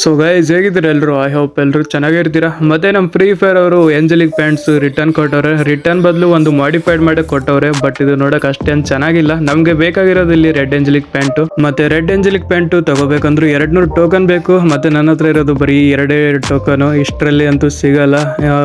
So guys ಹೇಗಿದ್ದೀರಾ ಎಲ್ಲರೂ? I hope ಎಲ್ಲರೂ ಚೆನ್ನಾಗಿರ್ತೀರಾ. ಮತ್ತೆ ನಮ್ಮ ಫ್ರೀ ಫೈರ್ ಅವರು ಏಂಜಲಿಕ್ ಪ್ಯಾಂಟ್ಸ್ ರಿಟರ್ನ್ ಕೊಟ್ಟವ್ರೆ. ರಿಟರ್ನ್ ಬದಲು ಒಂದು ಮಾಡಿಫೈಡ್ ಮಾಡಿ ಕೊಟ್ಟವ್ರೆ. ಬಟ್ ಇದು ನೋಡಕ್ ಅಷ್ಟೇನು ಚೆನ್ನಾಗಿಲ್ಲ. ನಮಗೆ ಬೇಕಾಗಿರೋದು ಇಲ್ಲಿ ರೆಡ್ ಏಂಜಲಿಕ್ ಪ್ಯಾಂಟು. ಮತ್ತೆ ರೆಡ್ ಏಂಜಲಿಕ್ ಪ್ಯಾಂಟು ತಗೋಬೇಕಂದ್ರೆ 200 ಟೋಕನ್ ಬೇಕು. ಮತ್ತೆ ನನ್ನ ಹತ್ರ ಇರೋದು ಬರೀ 2 ಟೋಕನ್. ಇಷ್ಟರಲ್ಲಿ ಅಂತೂ ಸಿಗಲ್ಲ.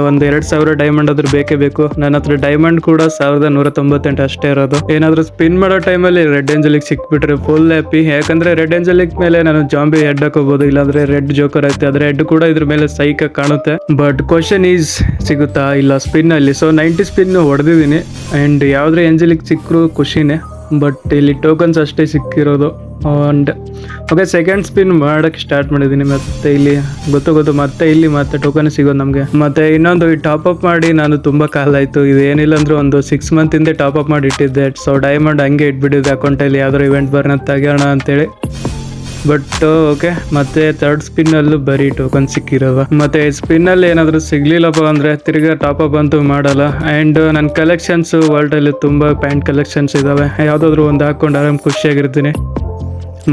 ಒಂದು 2000 ಡೈಮಂಡ್ ಆದ್ರೂ ಬೇಕೇ ಬೇಕು. ನನ್ನ ಹತ್ರ ಡೈಮಂಡ್ ಕೂಡ 1198 ಅಷ್ಟೇ ಇರೋದು. ಏನಾದ್ರೂ ಸ್ಪಿನ್ ಮಾಡೋ ಟೈಮಲ್ಲಿ ರೆಡ್ ಏಂಜಲಿಕ್ ಸಿಕ್ಬಿಟ್ರೆ ಫುಲ್ ಹ್ಯಾಪಿ. ಯಾಕಂದ್ರೆ ರೆಡ್ ಏಂಜಲಿಕ್ ಮೇಲೆ ನಾನು ಜಾಂಬಿ ಹೆಡ್ ಹಾಕೋಬಹುದು, ಇಲ್ಲಾಂದ್ರೆ ರೆಡ್ ಜೋಕರ್ ಐತೆ, ಅದ್ರ ಹೆಡ್ ಕೂಡ ಇದ್ರ ಮೇಲೆ ಸೈಕ್ ಕಾಣುತ್ತೆ. ಬಟ್ ಕ್ವಶನ್ ಈಸ್ ಸಿಗುತ್ತಾ ಇಲ್ಲ ಸ್ಪಿನ್ ಅಲ್ಲಿ. ಸೊ 90 ಸ್ಪಿನ್ ಹೊಡೆದಿದ್ದೀನಿ ಅಂಡ್ ಯಾವ್ದ್ರೆ ಏಂಜಲಿಕ್ ಸಿಕ್ಕರು ಖುಷಿನೇ. ಬಟ್ ಇಲ್ಲಿ ಟೋಕನ್ಸ್ ಅಷ್ಟೇ ಸಿಕ್ಕಿರೋದು. ಅಂಡ್ ಓಕೆ, ಸೆಕೆಂಡ್ ಸ್ಪಿನ್ ಮಾಡಕ್ಕೆ ಸ್ಟಾರ್ಟ್ ಮಾಡಿದ್ದೀನಿ. ಮತ್ತೆ ಇಲ್ಲಿ ಗೊತ್ತು ಮತ್ತೆ ಇಲ್ಲಿ ಮತ್ತೆ ಟೋಕನ್ ಸಿಗೋದು ನಮಗೆ. ಮತ್ತೆ ಇನ್ನೊಂದು ಈ ಟಾಪ್ ಅಪ್ ಮಾಡಿ ನಾನು ತುಂಬಾ ಕಾಲ ಆಯ್ತು. ಇದು ಏನಿಲ್ಲ ಅಂದ್ರೆ ಒಂದು 6 ಮಂತ್ ಹಿಂದೆ ಟಾಪ್ ಅಪ್ ಮಾಡಿ ಇಟ್ಟಿದ್ದೆ. ಸೊ ಡೈಮಂಡ್ ಹಂಗೆ ಇಟ್ಬಿಟ್ಟಿದ್ದೆ ಅಕೌಂಟಲ್ಲಿ, ಯಾವ್ದಾರು ಇವೆಂಟ್ ಬರ್ನ ತೆಗೋಣ ಅಂತೇಳಿ. ಬಟ್ ಓಕೆ, ಮತ್ತೆ ಥರ್ಡ್ ಸ್ಪಿನ್ ಅಲ್ಲೂ ಬರೀ ಟೋಕನ್ ಸಿಕ್ಕಿರೋದು. ಮತ್ತೆ ಸ್ಪಿನ್ ಅಲ್ಲಿ ಏನಾದ್ರು ಸಿಗ್ಲಿಲ್ಲಪ್ಪ ಅಂದ್ರೆ ತಿರ್ಗಾ ಟಾಪ್ ಅಪ್ ಅಂತೂ ಮಾಡಲ್ಲ. ಅಂಡ್ ನನ್ನ ಕಲೆಕ್ಷನ್ಸ್ ವರ್ಲ್ಡ್ ಅಲ್ಲಿ ತುಂಬಾ ಪ್ಯಾಂಟ್ ಕಲೆಕ್ಷನ್ಸ್ ಇದಾವೆ. ಯಾವ್ದಾದ್ರು ಒಂದು ಹಾಕೊಂಡು ಆರಾಮ್ ಖುಷಿಯಾಗಿರ್ತೀನಿ.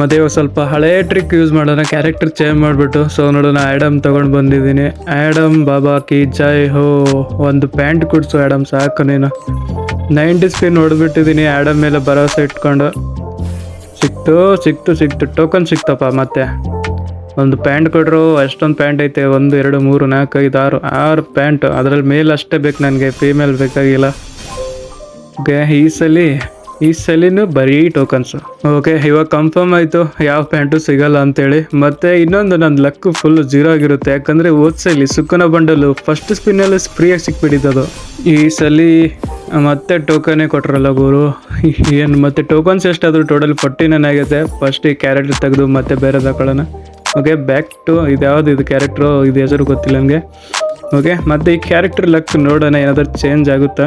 ಮತ್ತೆ ಇವಾಗ ಸ್ವಲ್ಪ ಹಳೇ ಟ್ರಿಕ್ ಯೂಸ್ ಮಾಡೋಣ, ಕ್ಯಾರೆಕ್ಟರ್ ಚೇಂಜ್ ಮಾಡಿಬಿಟ್ಟು. ಸೊ ನೋಡೋಣ, ಆ್ಯಡಮ್ ತೊಗೊಂಡು ಬಂದಿದ್ದೀನಿ. ಆ್ಯಡಮ್ ಬಾಬಾ ಕಿ ಜೈ ಹೋ. ಒಂದು ಪ್ಯಾಂಟ್ ಕೊಡ್ಸು ಆ್ಯಡಮ್, ಸಾಕು ನೀನು. 90 ಸ್ಪಿನ್ ಹೊಡೆದ್ಬಿಟ್ಟಿದ್ದೀನಿ ಆ್ಯಡಮ್ ಮೇಲೆ ಭರವಸೆ ಇಟ್ಕೊಂಡು. ಸಿಕ್ತು ಟೋಕನ್ ಸಿಕ್ತಪ್ಪ. ಮತ್ತೆ ಒಂದು ಪ್ಯಾಂಟ್ ಕೊಟ್ಟರು. ಅಷ್ಟೊಂದು ಪ್ಯಾಂಟ್ ಐತೆ, 1 2 3 4 5 6 ಪ್ಯಾಂಟ್. ಅದರಲ್ಲಿ ಮೇಲ್ ಅಷ್ಟೇ ಬೇಕು ನನಗೆ, ಫೀಮೇಲ್ ಬೇಕಾಗಿಲ್ಲ. ಓಕೆ, ಈ ಸಲಿನೂ ಬರೀ ಟೋಕನ್ಸು. ಓಕೆ, ಇವಾಗ ಕನ್ಫರ್ಮ್ ಆಯಿತು ಯಾವ ಪ್ಯಾಂಟು ಸಿಗಲ್ಲ ಅಂತೇಳಿ. ಮತ್ತೆ ಇನ್ನೊಂದು, ನನ್ನ ಲಕ್ ಫುಲ್ 0 ಆಗಿರುತ್ತೆ. ಯಾಕಂದರೆ ಓದ್ಸಲಿ ಸುಕ್ಕನ ಬಂಡಲು ಫಸ್ಟ್ ಸ್ಪಿನ್ನಲ್ಲಿ ಫ್ರೀಯಾಗಿ ಸಿಕ್ಬಿಟ್ಟಿದ್ದದು. ಈ ಸಲಿ ಮತ್ತೆ ಟೋಕನ್ನೇ ಕೊಟ್ರಲ್ಲ ಗುರು. ಏನು ಮತ್ತೆ ಟೋಕನ್ಸ್ ಎಷ್ಟಾದರೂ ಟೋಟಲ್ 49 ಆಗೈತೆ. ಫಸ್ಟ್ ಈ ಕ್ಯಾರೆಕ್ಟರ್ ತೆಗೆದು ಮತ್ತೆ ಬೇರೆದು ಹಾಕೊಳ್ಳೋಣ. ಓಕೆ, ಬ್ಯಾಕ್ ಟು ಇದು ಕ್ಯಾರೆಕ್ಟ್ರು, ಇದು ಹೆಸರು ಗೊತ್ತಿಲ್ಲ ನನಗೆ. ಓಕೆ, ಮತ್ತೆ ಈ ಕ್ಯಾರೆಕ್ಟರ್ ಲಕ್ ನೋಡೋಣ ಏನಾದರೂ ಚೇಂಜ್ ಆಗುತ್ತಾ.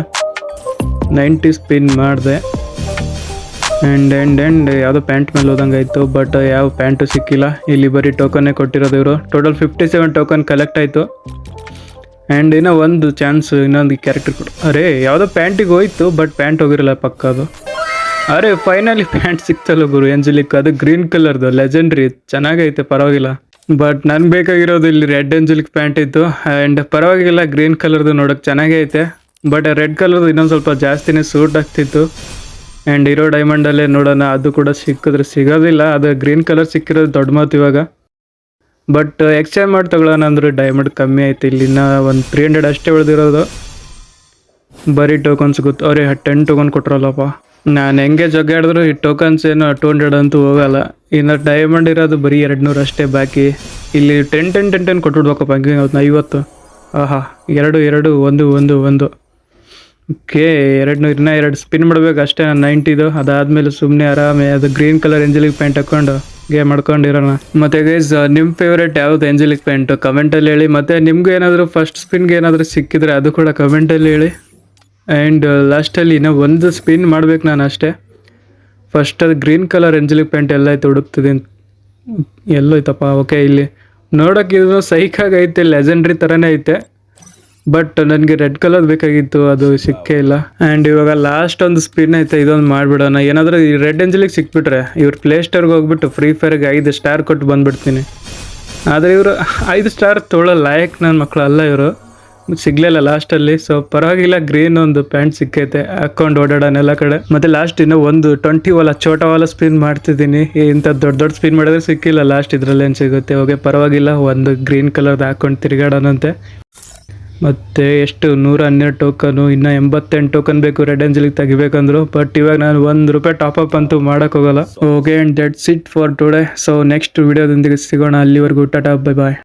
90 ಸ್ಪಿನ್ ಮಾಡಿದೆ ಆ್ಯಂಡ್ ಯಾವುದೋ ಪ್ಯಾಂಟ್ ಮೇಲೆ ಹೋದಂಗೆ ಆಯಿತು. ಬಟ್ ಯಾವ ಪ್ಯಾಂಟು ಸಿಕ್ಕಿಲ್ಲ. ಇಲ್ಲಿ ಬರೀ ಟೋಕನ್ನೇ ಕೊಟ್ಟಿರೋದು ಇವರು. ಟೋಟಲ್ 57 ಟೋಕನ್ ಕಲೆಕ್ಟ್ ಆಯಿತು. ಆ್ಯಂಡ್ ಇನ್ನೂ ಒಂದು ಚಾನ್ಸ್, ಇನ್ನೊಂದು ಕ್ಯಾರೆಕ್ಟರ್ ಕೊಡು. ಅರೆ ಯಾವುದೋ ಪ್ಯಾಂಟಿಗೆ ಹೋಯ್ತು, ಬಟ್ ಪ್ಯಾಂಟ್ ಹೋಗಿರಲ್ಲ ಪಕ್ಕ ಅದು. ಅರೆ ಫೈನಲಿ ಪ್ಯಾಂಟ್ ಸಿಕ್ತಲ್ಲ ಗುರು, ಏಂಜಲಿಕ್. ಅದು ಗ್ರೀನ್ ಕಲರ್ದು ಲೆಜೆಂಡ್ರಿ, ಚೆನ್ನಾಗೈತೆ, ಪರವಾಗಿಲ್ಲ. ಬಟ್ ನನಗೆ ಬೇಕಾಗಿರೋದು ಇಲ್ಲಿ ರೆಡ್ ಏಂಜಲಿಕ್ ಪ್ಯಾಂಟ್ ಇತ್ತು. ಆ್ಯಂಡ್ ಪರವಾಗಿಲ್ಲ, ಗ್ರೀನ್ ಕಲರ್ದು ನೋಡೋಕೆ ಚೆನ್ನಾಗೇ ಐತೆ. ಬಟ್ ರೆಡ್ ಕಲರ್ದು ಇನ್ನೊಂದು ಸ್ವಲ್ಪ ಜಾಸ್ತಿನೇ ಸೂಟ್ ಆಗ್ತಿತ್ತು. ಆ್ಯಂಡ್ ಇರೋ ಡೈಮಂಡಲ್ಲೇ ನೋಡೋಣ, ಅದು ಕೂಡ ಸಿಕ್ಕಿದ್ರೆ ಸಿಗೋದಿಲ್ಲ. ಅದು ಗ್ರೀನ್ ಕಲರ್ ಸಿಕ್ಕಿರೋದು ದೊಡ್ಡ ಮಾತು ಇವಾಗ. ಬಟ್ ಎಕ್ಸ್ಚೇಂಜ್ ಮಾಡಿ ತಗೊಳ್ಳೋಣ ಅಂದ್ರೆ ಡೈಮಂಡ್ ಕಮ್ಮಿ ಆಯ್ತು. ಇಲ್ಲಿನ ಒಂದು 300 ಅಷ್ಟೇ ಉಳಿದಿರೋದು. ಬರೀ ಟೋಕನ್ಸ್ ಗೊತ್ತು. ಅವ್ರೆ 10 ಟೋಕನ್ ಕೊಟ್ರಲ್ಲಪ್ಪ. ನಾನು ಹೆಂಗೆ ಜಗ್ಗಾಡಿದ್ರು ಈ ಟೋಕನ್ಸ್ ಏನು 200 ಅಂತೂ ಹೋಗಲ್ಲ. ಇನ್ನು ಡೈಮಂಡ್ ಇರೋದು ಬರೀ 200 ಅಷ್ಟೇ ಬಾಕಿ. ಇಲ್ಲಿ 10 ಕೊಟ್ಬಿಡ್ಬೇಕಪ್ಪ. ಹಂಗೆ 50. ಆಹಾ, 2 1 ಓಕೆ, 2 ಸ್ಪಿನ್ ಮಾಡಬೇಕು ಅಷ್ಟೇ. ನಾನು 90ದು ಅದಾದಮೇಲೆ ಸುಮ್ಮನೆ ಆರಾಮೆ ಅದು ಗ್ರೀನ್ ಕಲರ್ ಏಂಜಲಿಕ್ ಪ್ಯಾಂಟ್ ಹಾಕ್ಕೊಂಡು ಗೇಮ್ ಮಾಡ್ಕೊಂಡಿರೋಣ. ಮತ್ತು ಗೈಸ್, ನಿಮ್ಮ ಫೇವ್ರೇಟ್ ಯಾವುದು ಏಂಜಲಿಕ್ ಪ್ಯಾಂಟು ಕಮೆಂಟಲ್ಲಿ ಹೇಳಿ. ಮತ್ತು ನಿಮಗೂ ಏನಾದರೂ ಫಸ್ಟ್ ಸ್ಪಿನ್ಗೆ ಏನಾದರೂ ಸಿಕ್ಕಿದ್ರೆ ಅದು ಕೂಡ ಕಮೆಂಟಲ್ಲಿ ಹೇಳಿ. ಆ್ಯಂಡ್ ಲಾಸ್ಟಲ್ಲಿ ಇನ್ನೂ ಒಂದು ಸ್ಪಿನ್ ಮಾಡ್ಬೇಕು ನಾನು ಅಷ್ಟೇ. ಫಸ್ಟ್ ಅದು ಗ್ರೀನ್ ಕಲರ್ ಏಂಜಲಿಕ್ ಪ್ಯಾಂಟ್ ಎಲ್ಲಾಯ್ತು ಹುಡುಕ್ತಿದ್ದೀನಿ, ಎಲ್ಲೋಯ್ತಪ್ಪ. ಓಕೆ, ಇಲ್ಲಿ ನೋಡೋಕೆ ಇದು ಸೈಕಾಗೈತೆ, ಲೆಜೆಂಡ್ರಿ ಥರನೇ ಐತೆ. ಬಟ್ ನನಗೆ ರೆಡ್ ಕಲರ್ ಬೇಕಾಗಿತ್ತು, ಅದು ಸಿಕ್ಕೇ ಇಲ್ಲ. ಆ್ಯಂಡ್ ಇವಾಗ ಲಾಸ್ಟ್ ಒಂದು ಸ್ಪಿನ್ ಐತೆ, ಇದೊಂದು ಮಾಡಿಬಿಡೋಣ. ಏನಾದರೂ ಈ ರೆಡ್ ಏಂಜಲಿಕ್ ಸಿಕ್ಬಿಟ್ರೆ ಇವ್ರ ಪ್ಲೇ ಸ್ಟೋರ್ಗೆ ಹೋಗ್ಬಿಟ್ಟು ಫ್ರೀ ಫೈರ್ಗೆ 5 ಸ್ಟಾರ್ ಕೊಟ್ಟು ಬಂದುಬಿಡ್ತೀನಿ. ಆದರೆ ಇವರು 5 ಸ್ಟಾರ್ ತೊಗೊಳ್ಳೋ ಲಾಯಕ್ ನನ್ನ ಮಕ್ಕಳು ಅಲ್ಲ ಇವರು. ಸಿಗಲಿಲ್ಲ ಲಾಸ್ಟಲ್ಲಿ. ಸೊ ಪರವಾಗಿಲ್ಲ, ಗ್ರೀನ್ ಒಂದು ಪ್ಯಾಂಟ್ ಸಿಕ್ಕೈತೆ, ಹಾಕ್ಕೊಂಡು ಓಡಾಡೋಣ ಎಲ್ಲ ಕಡೆ. ಮತ್ತು ಲಾಸ್ಟ್ ಇನ್ನೂ ಒಂದು 20 ವಾಲ ಚೋಟವಾಲ ಸ್ಪಿನ್ ಮಾಡ್ತಿದ್ದೀನಿ. ಇಂಥ ದೊಡ್ಡ ಸ್ಪಿನ್ ಮಾಡಿದ್ರೆ ಸಿಕ್ಕಿಲ್ಲ. ಲಾಸ್ಟ್ ಇದರಲ್ಲೇನು ಸಿಗುತ್ತೆ. ಓಕೆ, ಪರವಾಗಿಲ್ಲ, ಒಂದು ಗ್ರೀನ್ ಕಲರ್ದು ಹಾಕ್ಕೊಂಡು ತಿರುಗಾಡೋಣಂತೆ. ಮತ್ತು ಎಷ್ಟು 112 ಟೋಕನು, ಇನ್ನೂ 88 ಟೋಕನ್ ಬೇಕು ರೆಡ್ ಏಂಜಲಿಕ್ ತೆಗಿಬೇಕಂದ್ರು. ಬಟ್ ಇವಾಗ ನಾನು ₹1 ಟಾಪ್ ಅಪ್ ಅಂತೂ ಮಾಡೋಕ್ಕೋಗಲ್ಲ. Okay, and that's it for today. So next ವಿಡಿಯೋದೊಂದಿಗೆ ಸಿಗೋಣ. ಅಲ್ಲಿವರೆಗೂ ಟಾಟಾ, ಬೈ ಬಾಯ್.